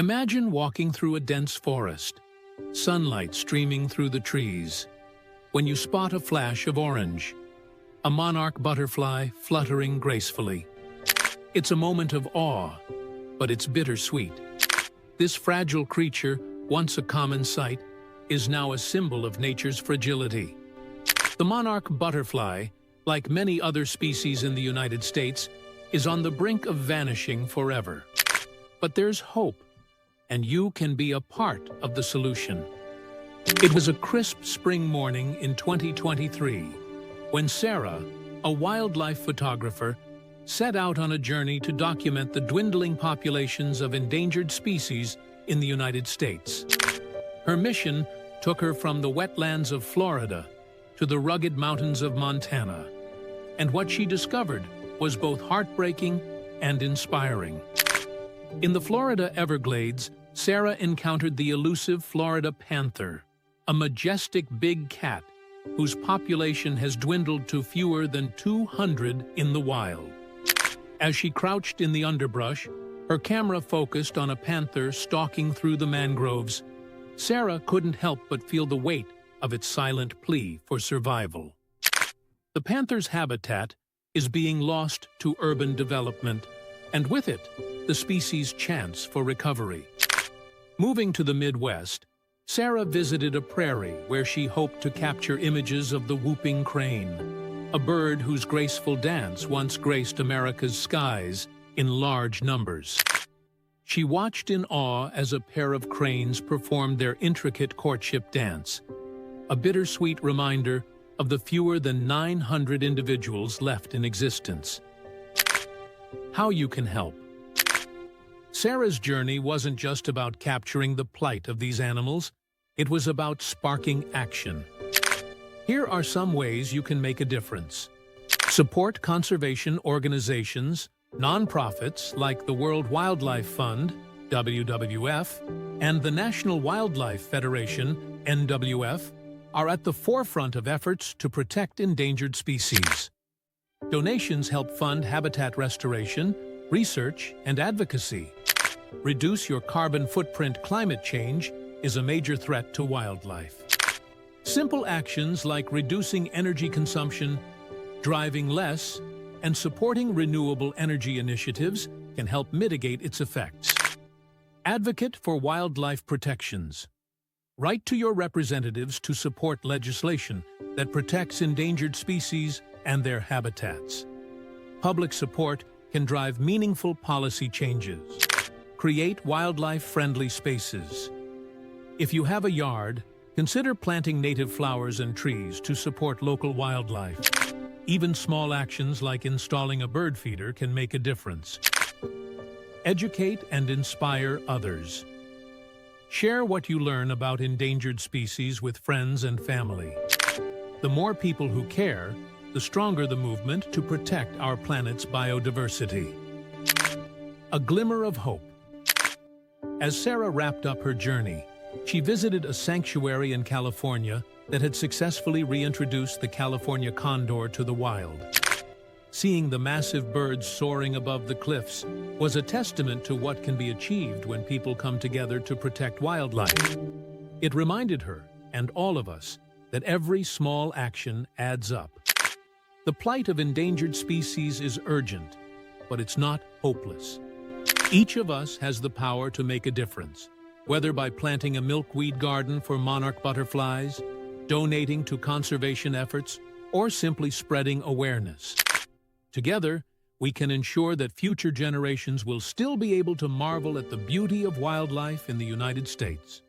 Imagine walking through a dense forest, sunlight streaming through the trees, when you spot a flash of orange, a monarch butterfly fluttering gracefully. It's a moment of awe, but it's bittersweet. This fragile creature, once a common sight, is now a symbol of nature's fragility. The monarch butterfly, like many other species in the United States, is on the brink of vanishing forever. But there's hope, and you can be a part of the solution. It was a crisp spring morning in 2023 when Sarah, a wildlife photographer, set out on a journey to document the dwindling populations of endangered species in the United States. Her mission took her from the wetlands of Florida to the rugged mountains of Montana, and what she discovered was both heartbreaking and inspiring. In the Florida Everglades, Sarah encountered the elusive Florida panther, a majestic big cat whose population has dwindled to fewer than 200 in the wild. As she crouched in the underbrush, her camera focused on a panther stalking through the mangroves. Sarah couldn't help but feel the weight of its silent plea for survival. The panther's habitat is being lost to urban development, and with it, the species' chance for recovery. Moving to the Midwest, Sarah visited a prairie where she hoped to capture images of the whooping crane, a bird whose graceful dance once graced America's skies in large numbers. She watched in awe as a pair of cranes performed their intricate courtship dance, a bittersweet reminder of the fewer than 900 individuals left in existence. How you can help. Sarah's journey wasn't just about capturing the plight of these animals, it was about sparking action. Here are some ways you can make a difference. Support conservation organizations, nonprofits like the World Wildlife Fund, WWF, and the National Wildlife Federation, NWF, are at the forefront of efforts to protect endangered species. Donations help fund habitat restoration, research, and advocacy. Reduce your carbon footprint. Climate change is a major threat to wildlife. Simple actions like reducing energy consumption, driving less, and supporting renewable energy initiatives can help mitigate its effects. Advocate for wildlife protections. Write to your representatives to support legislation that protects endangered species and their habitats. Public support can drive meaningful policy changes. Create wildlife-friendly spaces. If you have a yard, consider planting native flowers and trees to support local wildlife. Even small actions like installing a bird feeder can make a difference. Educate and inspire others. Share what you learn about endangered species with friends and family. The more people who care, the stronger the movement to protect our planet's biodiversity. A glimmer of hope. As Sarah wrapped up her journey, she visited a sanctuary in California that had successfully reintroduced the California condor to the wild. Seeing the massive birds soaring above the cliffs was a testament to what can be achieved when people come together to protect wildlife. It reminded her, and all of us, that every small action adds up. The plight of endangered species is urgent, but it's not hopeless. Each of us has the power to make a difference, whether by planting a milkweed garden for monarch butterflies, donating to conservation efforts, or simply spreading awareness. Together, we can ensure that future generations will still be able to marvel at the beauty of wildlife in the United States.